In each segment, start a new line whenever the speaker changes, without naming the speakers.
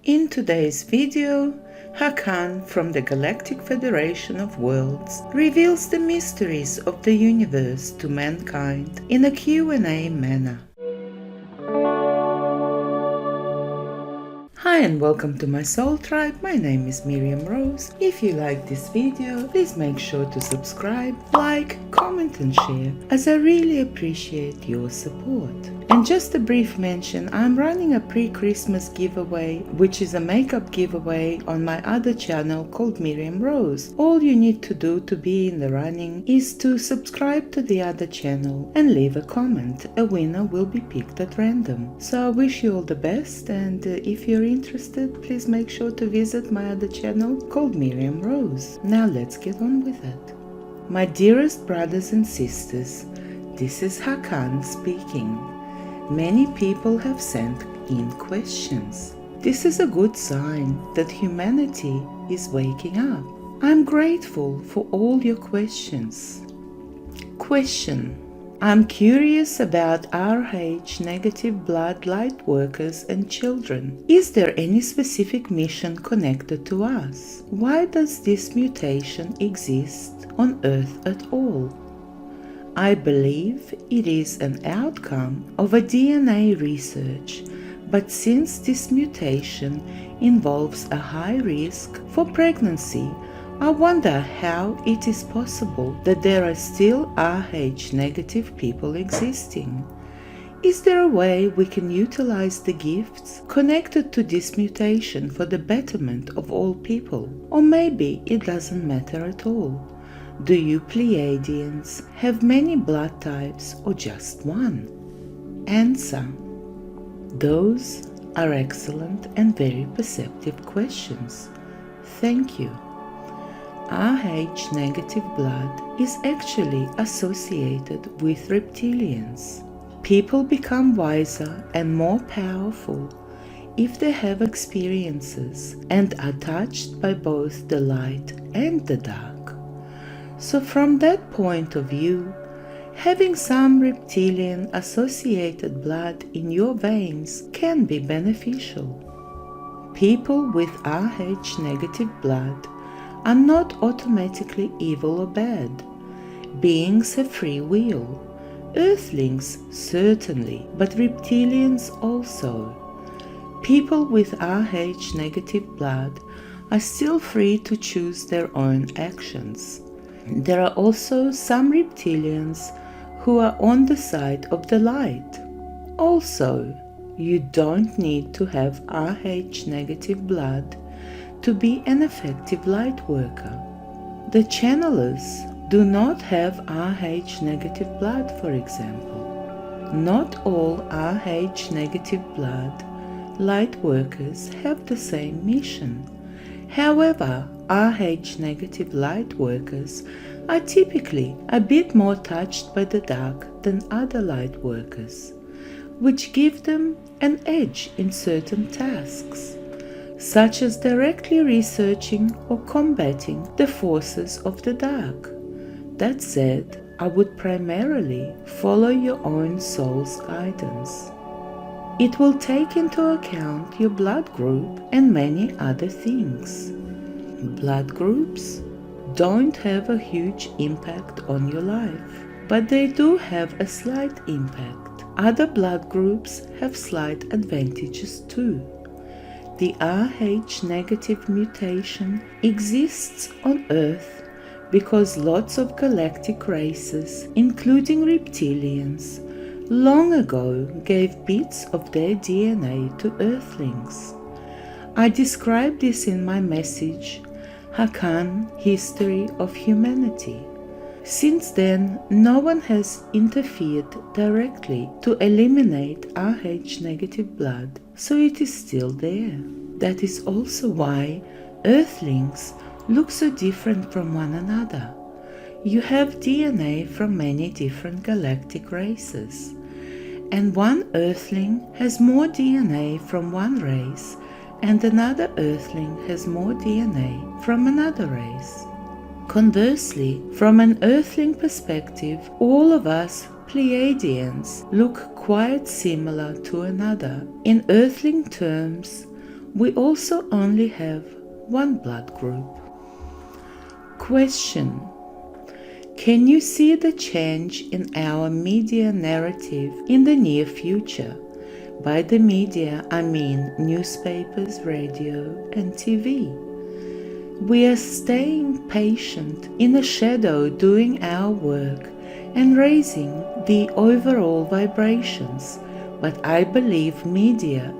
In today's video, Hakann from the Galactic Federation of Worlds reveals the mysteries of the universe to mankind in a Q&A manner. Hi and welcome to my soul tribe. My name is Miriam Rose. If you like this video, please make sure to subscribe, like, comment and share, as I really appreciate your support. And just a brief mention, I'm running a pre-Christmas giveaway, which is a makeup giveaway on my other channel called Miriam Rose. All you need to do to be in the running is to subscribe to the other channel and leave a comment. A winner will be picked at random. So I wish you all the best, and if you're interested, please make sure to visit my other channel called Miriam Rose. Now let's get on with it. My dearest brothers and sisters, this is Hakann speaking. Many people have sent in questions. This is a good sign that humanity is waking up. I'm grateful for all your questions. Question. I'm curious about RH negative blood light workers and children. Is there any specific mission connected to us? Why does this mutation exist on Earth at all? I believe it is an outcome of a DNA research, but since this mutation involves a high risk for pregnancy, I wonder how it is possible that there are still RH negative people existing. Is there a way we can utilize the gifts connected to this mutation for the betterment of all people? Or maybe it doesn't matter at all. Do you Pleiadians have many blood types or just one? Answer. Those are excellent and very perceptive questions. Thank you. RH negative blood is actually associated with reptilians. People become wiser and more powerful if they have experiences and are touched by both the light and the dark. So from that point of view, having some reptilian associated blood in your veins can be beneficial. People with RH negative blood are not automatically evil or bad. Beings have free will. Earthlings certainly, but reptilians also. People with RH negative blood are still free to choose their own actions. There are also some reptilians who are on the side of the light. Also, you don't need to have RH negative blood to be an effective light worker. The channelers do not have RH negative blood, for example. Not all RH negative blood light workers have the same mission. However, RH negative light workers are typically a bit more touched by the dark than other light workers, which give them an edge in certain tasks, such as directly researching or combating the forces of the dark. That said, I would primarily follow your own soul's guidance. It will take into account your blood group and many other things. Blood groups don't have a huge impact on your life, but they do have a slight impact. Other blood groups have slight advantages too. The RH negative mutation exists on Earth because lots of galactic races, including reptilians, long ago gave bits of their DNA to Earthlings. I describe this in my message, Hakann, History of Humanity. Since then, no one has interfered directly to eliminate RH negative blood, so it is still there. That is also why Earthlings look so different from one another. You have DNA from many different galactic races, and one Earthling has more DNA from one race and another Earthling has more DNA from another race. Conversely, from an Earthling perspective, all of us Pleiadians look quite similar to another. In Earthling terms, We also only have one blood group. Question: can you see the change in our media narrative in the near future? By the media, I mean newspapers, radio, and TV. We are staying patient in the shadow, doing our work and raising the overall vibrations, but I believe media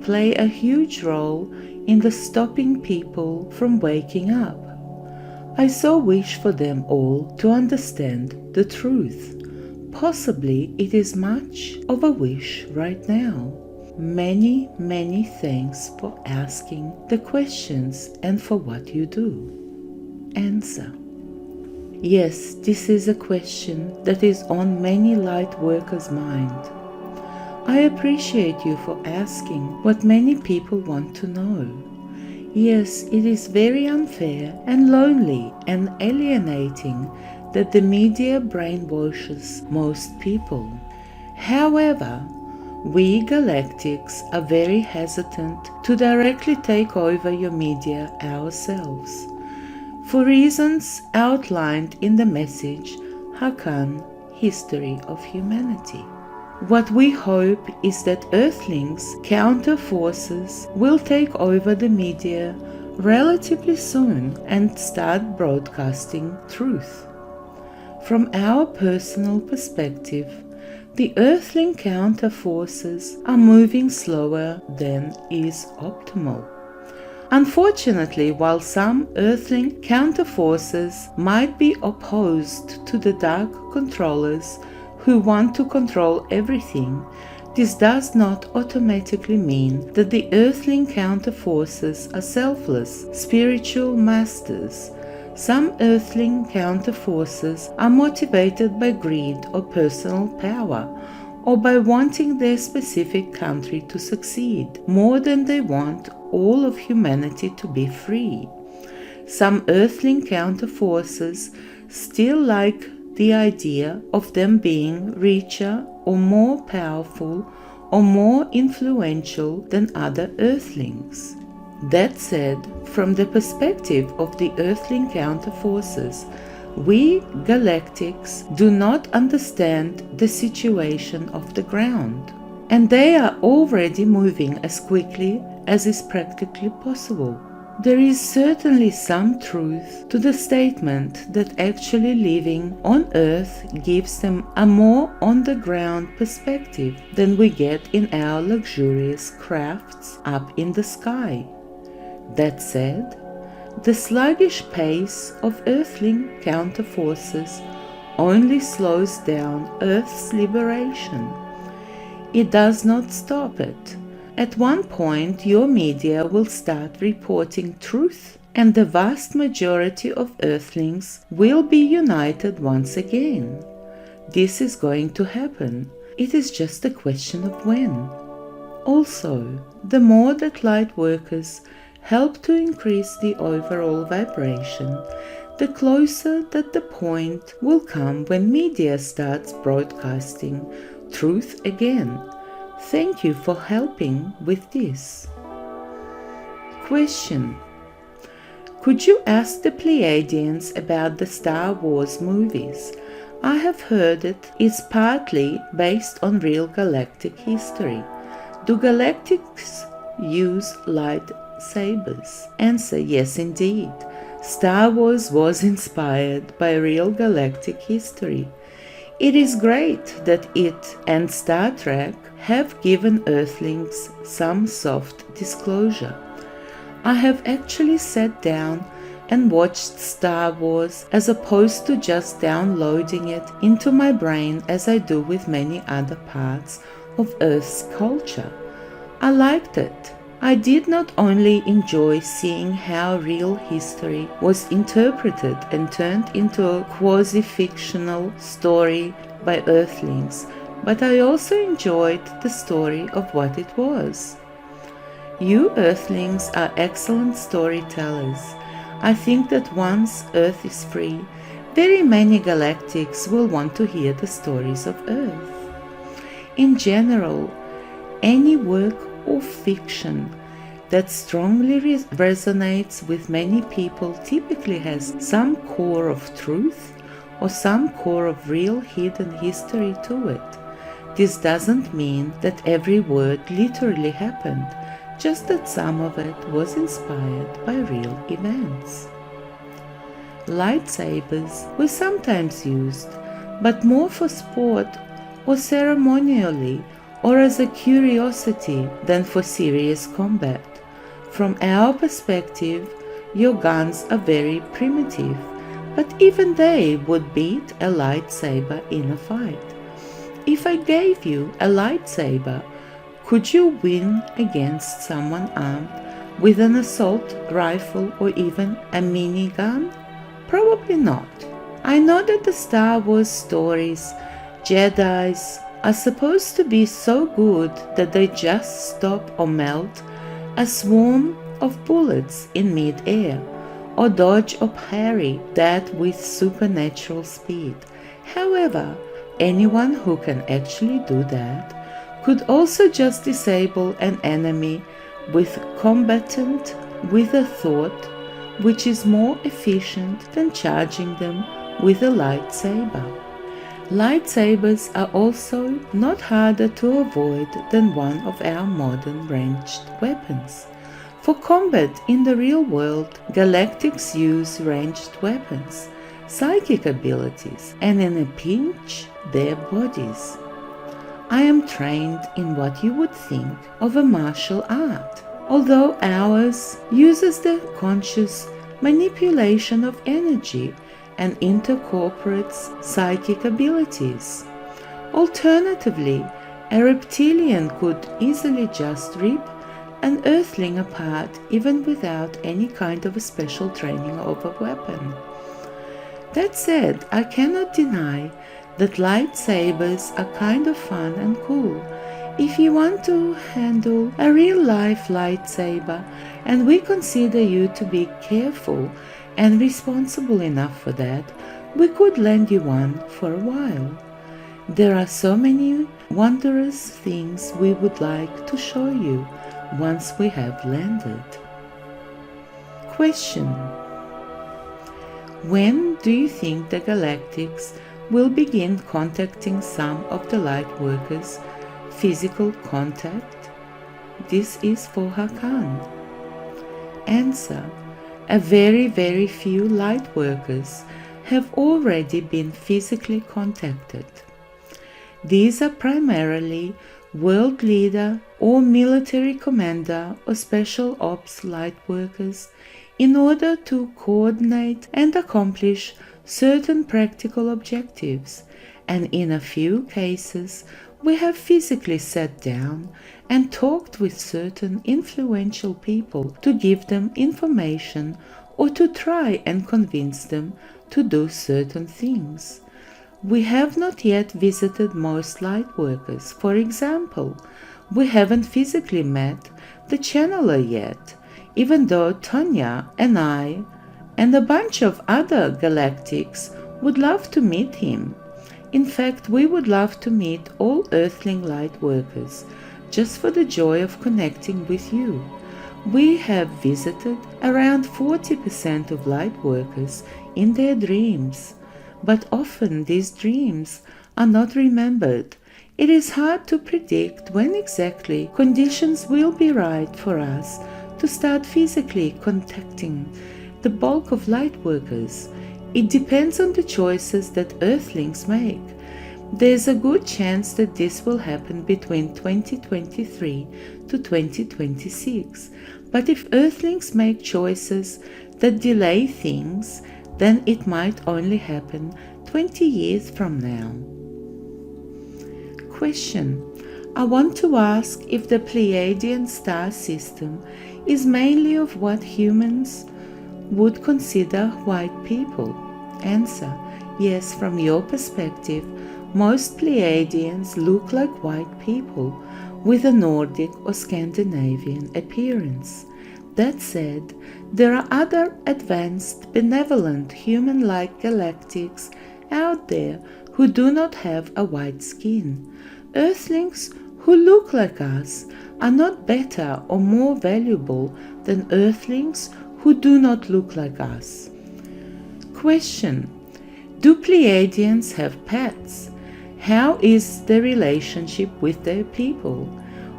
play a huge role in the stopping people from waking up. I so wish for them all to understand the truth. Possibly it is much of a wish right now. Many, many thanks for asking the questions and for what you do. Answer: yes, this is a question that is on many light workers' mind. I appreciate you for asking what many people want to know. Yes, it is very unfair and lonely and alienating that the media brainwashes most people. However, we galactics are very hesitant to directly take over your media ourselves, for reasons outlined in the message Hakann, History of Humanity. What we hope is that Earthlings counter forces will take over the media relatively soon and start broadcasting truth. From our personal perspective, the Earthling counter forces are moving slower than is optimal. Unfortunately, while some Earthling counter forces might be opposed to the dark controllers who want to control everything, this does not automatically mean that the Earthling counter forces are selfless, spiritual masters. Some Earthling counter forces are motivated by greed or personal power, or by wanting their specific country to succeed, more than they want all of humanity to be free. Some Earthling counter forces still like the idea of them being richer or more powerful or more influential than other Earthlings. That said, from the perspective of the Earthling counter forces, we Galactics do not understand the situation of the ground, and they are already moving as quickly as is practically possible. There is certainly some truth to the statement that actually living on Earth gives them a more on-the-ground perspective than we get in our luxurious crafts up in the sky. That said, the sluggish pace of Earthling counter forces only slows down Earth's liberation. It does not stop it. At one point, your media will start reporting truth, and the vast majority of Earthlings will be united once again. This is going to happen. It is just a question of when. Also, the more that light workers help to increase the overall vibration, the closer that the point will come when media starts broadcasting truth again. Thank you for helping with this. Question: could you ask the Pleiadians about the Star Wars movies? I have heard it is partly based on real galactic history. Do galactics use lightsabers? Answer: yes, indeed. Star Wars was inspired by real galactic history. It is great that it and Star Trek have given Earthlings some soft disclosure. I have actually sat down and watched Star Wars as opposed to just downloading it into my brain as I do with many other parts of Earth's culture. I liked it. I did not only enjoy seeing how real history was interpreted and turned into a quasi-fictional story by Earthlings, but I also enjoyed the story of what it was. You Earthlings are excellent storytellers. I think that once Earth is free, very many galactics will want to hear the stories of Earth. In general, any work or fiction that strongly resonates with many people typically has some core of truth or some core of real hidden history to it. This doesn't mean that every word literally happened, just that some of it was inspired by real events. Lightsabers were sometimes used, but more for sport or ceremonially or as a curiosity than for serious combat. From our perspective, your guns are very primitive, but even they would beat a lightsaber in a fight. If I gave you a lightsaber, could you win against someone armed with an assault rifle or even a minigun? Probably not. I know that the Star Wars stories, Jedis are supposed to be so good that they just stop or melt a swarm of bullets in mid-air, or dodge or parry that with supernatural speed. However, anyone who can actually do that could also just disable an enemy with combatant with a thought, which is more efficient than charging them with a lightsaber. Lightsabers are also not harder to avoid than one of our modern ranged weapons. For combat in the real world, galactics use ranged weapons, psychic abilities, and in a pinch, their bodies. I am trained in what you would think of a martial art, although ours uses the conscious manipulation of energy and incorporates psychic abilities. Alternatively, a reptilian could easily just rip an earthling apart even without any kind of a special training of a weapon. That said, I cannot deny that lightsabers are kind of fun and cool. If you want to handle a real-life lightsaber and we consider you to be careful and responsible enough for that, we could lend you one for a while. There are so many wondrous things we would like to show you once we have landed. Question: when do you think the Galactics will begin contacting some of the Lightworkers? Physical contact? This is for Hakann. Answer: a very few Lightworkers have already been physically contacted. These are primarily world leader or military commander or special ops Lightworkers in order to coordinate and accomplish certain practical objectives, and in a few cases we have physically sat down and talked with certain influential people to give them information or to try and convince them to do certain things. We have not yet visited most Lightworkers. For example, we haven't physically met the Channeler yet, even though Tonya and I and a bunch of other Galactics would love to meet him. In fact, we would love to meet all Earthling Lightworkers, just for the joy of connecting with you. We have visited around 40% of Lightworkers in their dreams, but often these dreams are not remembered. It is hard to predict when exactly conditions will be right for us to start physically contacting the bulk of Lightworkers. It depends on the choices that Earthlings make. There's a good chance that this will happen between 2023 to 2026. But if Earthlings make choices that delay things, then it might only happen 20 years from now. Question: I want to ask if the Pleiadian star system is mainly of what humans would consider white people. Answer: yes, from your perspective, most Pleiadians look like white people with a Nordic or Scandinavian appearance. That said, there are other advanced, benevolent, human-like galactics out there who do not have a white skin. Earthlings who look like us are not better or more valuable than earthlings who do not look like us. Question: do Pleiadians have pets? How is their relationship with their people?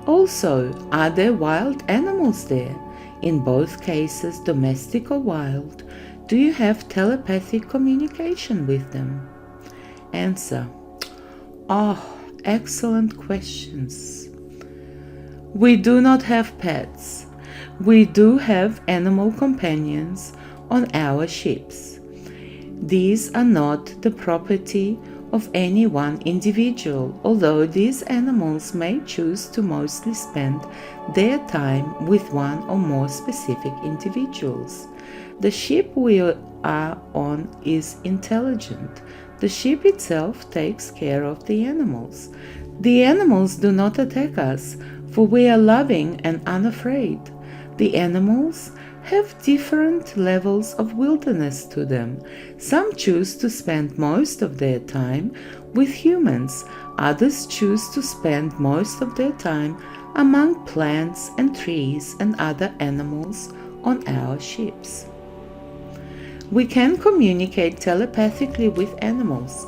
Also, are there wild animals there? In both cases, domestic or wild, do you have telepathic communication with them? Answer: oh, excellent questions. We do not have pets. We do have animal companions on our ships. These are not the property of any one individual, although these animals may choose to mostly spend their time with one or more specific individuals. The ship we are on is intelligent. The ship itself takes care of the animals. The animals do not attack us, for we are loving and unafraid. The animals have different levels of wilderness to them. Some choose to spend most of their time with humans. Others choose to spend most of their time among plants and trees and other animals on our ships. We can communicate telepathically with animals.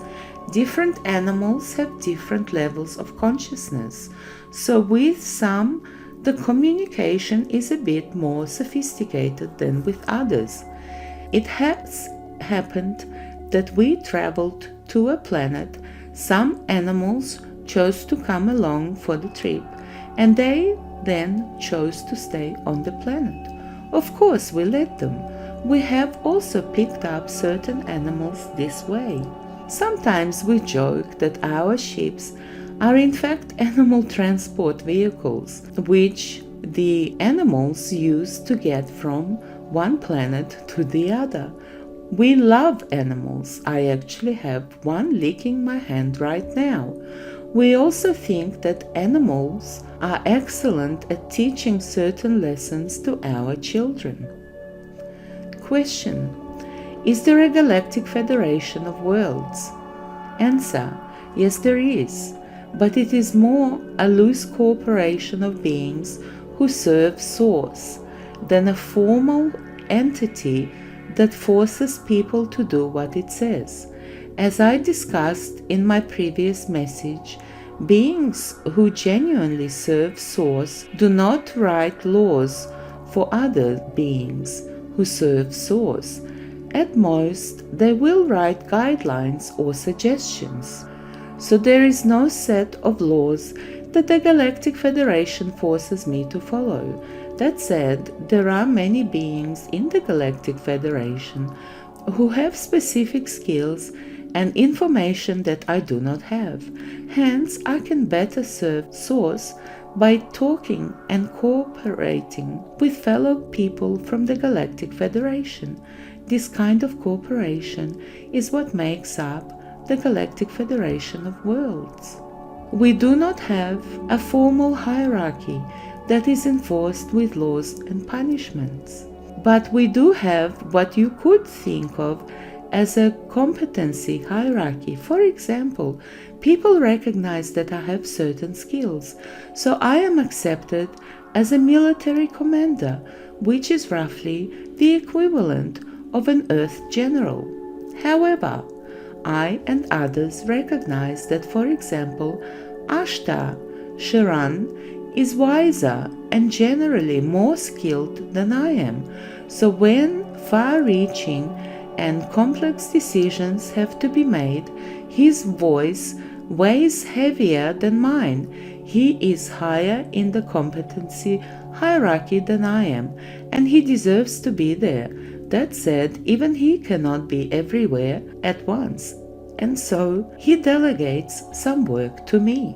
Different animals have different levels of consciousness, so with some, the communication is a bit more sophisticated than with others. It has happened that we traveled to a planet. Some animals chose to come along for the trip, and they then chose to stay on the planet. Of course, we let them. We have also picked up certain animals this way. Sometimes we joke that our ships are in fact animal transport vehicles, which the animals use to get from one planet to the other. We love animals. I actually have one licking my hand right now. We also think that animals are excellent at teaching certain lessons to our children. Question: is there a Galactic Federation of Worlds? Answer: yes, there is, but it is more a loose corporation of beings who serve Source than a formal entity that forces people to do what it says. As I discussed in my previous message, beings who genuinely serve Source do not write laws for other beings who serve Source. At most, they will write guidelines or suggestions. So there is no set of laws that the Galactic Federation forces me to follow. That said, there are many beings in the Galactic Federation who have specific skills and information that I do not have. Hence, I can better serve Source by talking and cooperating with fellow people from the Galactic Federation. This kind of cooperation is what makes up the Galactic Federation of Worlds. We do not have a formal hierarchy that is enforced with laws and punishments, but we do have what you could think of as a competency hierarchy. For example, people recognize that I have certain skills, so I am accepted as a military commander, which is roughly the equivalent of an Earth general. However, I and others recognize that, for example, Ashtar Sharan is wiser and generally more skilled than I am, so when far-reaching and complex decisions have to be made, his voice weighs heavier than mine. He is higher in the competency hierarchy than I am, and he deserves to be there. That said, even he cannot be everywhere at once, and so he delegates some work to me.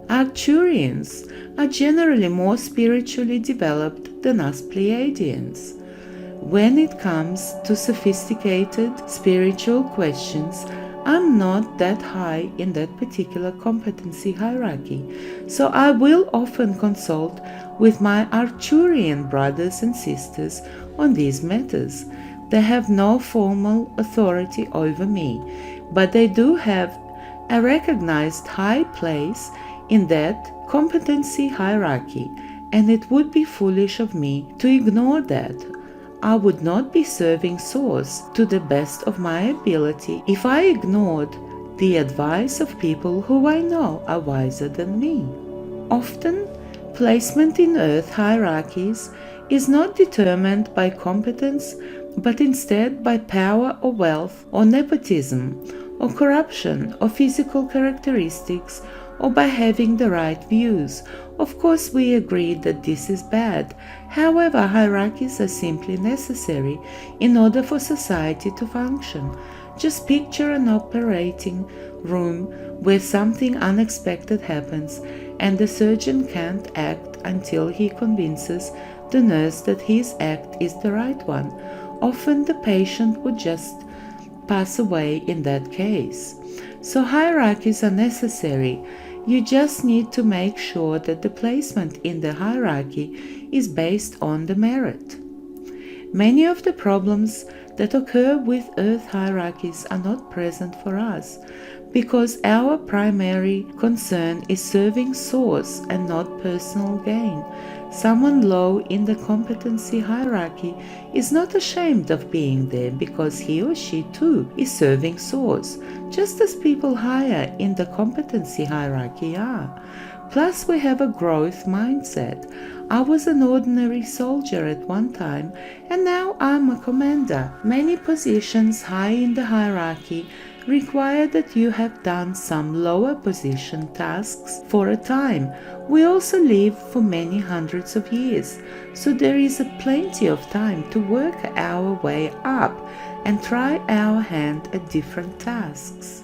Arcturians are generally more spiritually developed than us Pleiadians. When it comes to sophisticated spiritual questions, I'm not that high in that particular competency hierarchy, so I will often consult with my Arcturian brothers and sisters on these matters. They have no formal authority over me, but they do have a recognized high place in that competency hierarchy, and it would be foolish of me to ignore that. I would not be serving Source to the best of my ability if I ignored the advice of people who I know are wiser than me. Often, placement in Earth hierarchies is not determined by competence, but instead by power or wealth or nepotism or corruption or physical characteristics, or by having the right views. Of course, we agree that this is bad. However, hierarchies are simply necessary in order for society to function. Just picture an operating room where something unexpected happens and the surgeon can't act until he convinces the nurse that his act is the right one. Often the patient would just pass away in that case. So hierarchies are necessary. You just need to make sure that the placement in the hierarchy is based on the merit. Many of the problems that occur with Earth hierarchies are not present for us, because our primary concern is serving Source and not personal gain. Someone low in the competency hierarchy is not ashamed of being there because he or she too is serving Source, just as people higher in the competency hierarchy are. Plus, we have a growth mindset. I was an ordinary soldier at one time, and now I'm a commander. Many positions high in the hierarchy require that you have done some lower position tasks for a time. We also live for many hundreds of years, so there is plenty of time to work our way up and try our hand at different tasks.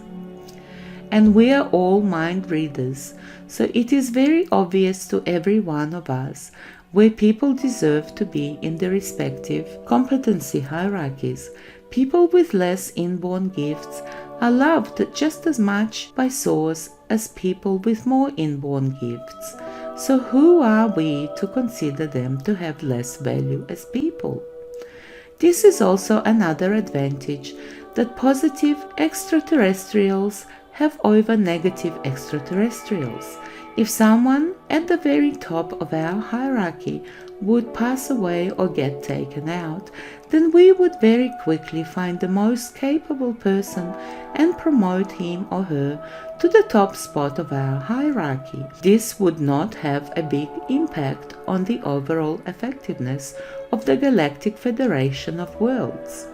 And we are all mind readers, so it is very obvious to every one of us where people deserve to be in the respective competency hierarchies. People with less inborn gifts are loved just as much by Source as people with more inborn gifts. So who are we to consider them to have less value as people? This is also another advantage that positive extraterrestrials have over negative extraterrestrials. If someone at the very top of our hierarchy would pass away or get taken out, then we would very quickly find the most capable person and promote him or her to the top spot of our hierarchy. This would not have a big impact on the overall effectiveness of the Galactic Federation of Worlds.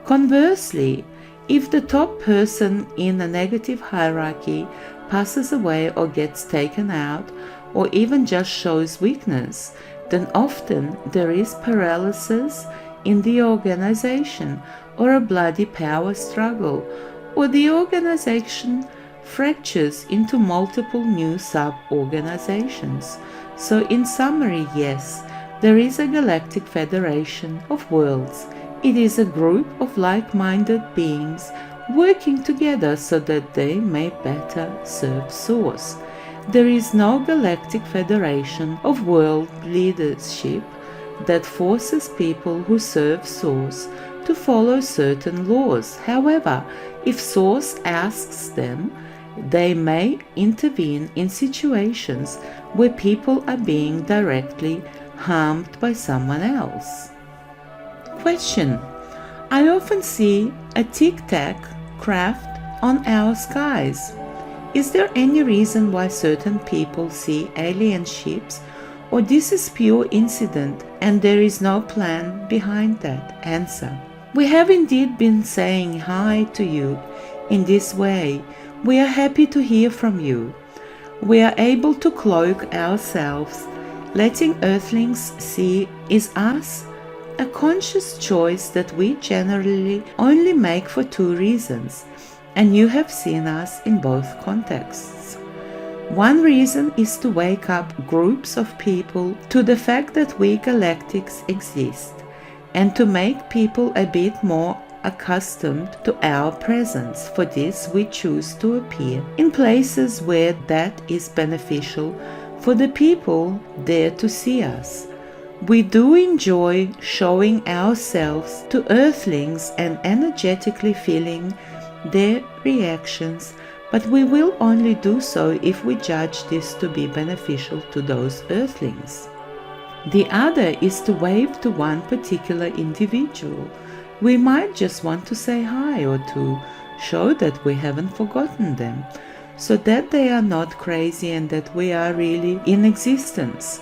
Conversely, if the top person in a negative hierarchy passes away or gets taken out, or even just shows weakness, then often there is paralysis in the organization, or a bloody power struggle, or the organization fractures into multiple new sub-organizations. So in summary, yes, there is a Galactic Federation of Worlds. It is a group of like-minded beings working together so that they may better serve Source. There is no Galactic Federation of World leadership that forces people who serve Source to follow certain laws. However, if Source asks them, they may intervene in situations where people are being directly harmed by someone else. Question: I often see a tic-tac craft on our skies. Is there any reason why certain people see alien ships, or this is pure incident and there is no plan behind that? Answer: we have indeed been saying hi to you in this way. We are happy to hear from you. We are able to cloak ourselves. Letting Earthlings see is us a conscious choice that we generally only make for two reasons, and you have seen us in both contexts. One reason is to wake up groups of people to the fact that we galactics exist, and to make people a bit more accustomed to our presence. For this, we choose to appear in places where that is beneficial for the people there to see us. We do enjoy showing ourselves to Earthlings and energetically feeling their reactions, but we will only do so if we judge this to be beneficial to those earthlings. The other is to wave to one particular individual. We might just want to say hi or to show that we haven't forgotten them, so that they are not crazy and that we are really in existence.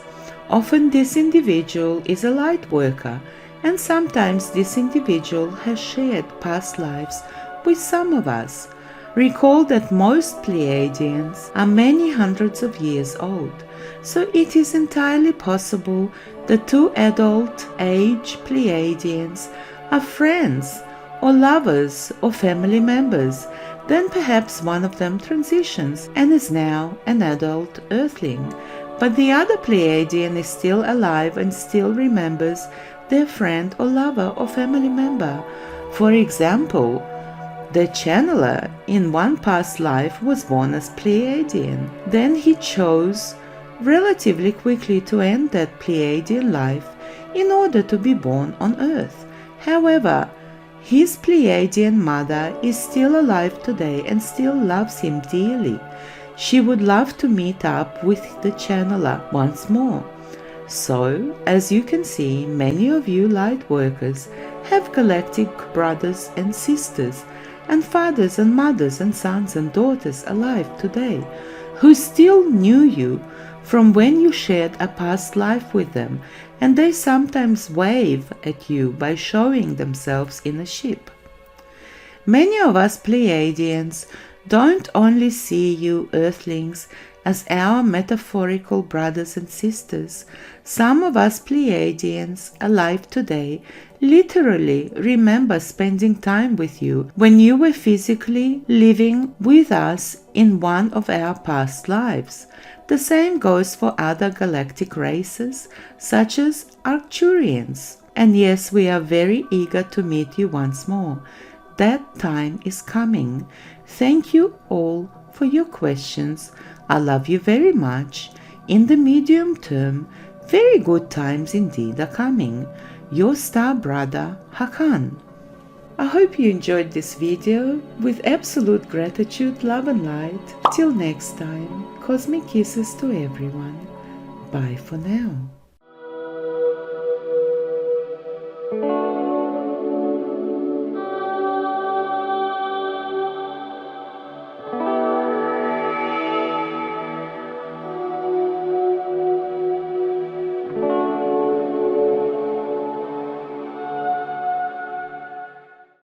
Often this individual is a light worker, and sometimes this individual has shared past lives with some of us. Recall that most Pleiadians are many hundreds of years old, so it is entirely possible that two adult-age Pleiadians are friends or lovers or family members. Then perhaps one of them transitions and is now an adult earthling, but the other Pleiadian is still alive and still remembers their friend or lover or family member. For example, the channeler in one past life was born as Pleiadian. Then he chose relatively quickly to end that Pleiadian life in order to be born on Earth. However, his Pleiadian mother is still alive today and still loves him dearly. She would love to meet up with the channeler once more. So, as you can see, many of you light workers have galactic brothers and sisters, and fathers and mothers and sons and daughters alive today, who still knew you from when you shared a past life with them, and they sometimes wave at you by showing themselves in a ship. Many of us Pleiadians don't only see you earthlings as our metaphorical brothers and sisters. Some of us Pleiadians alive today literally remember spending time with you when you were physically living with us in one of our past lives. The same goes for other galactic races, such as arcturians. And yes, we are very eager to meet you once more. That time is coming. Thank you all for your questions. I love you very much. In the medium term, very good times indeed are coming. Your star brother, Hakann. I hope you enjoyed this video. With absolute gratitude, love and light. Till next time, cosmic kisses to everyone. Bye for now.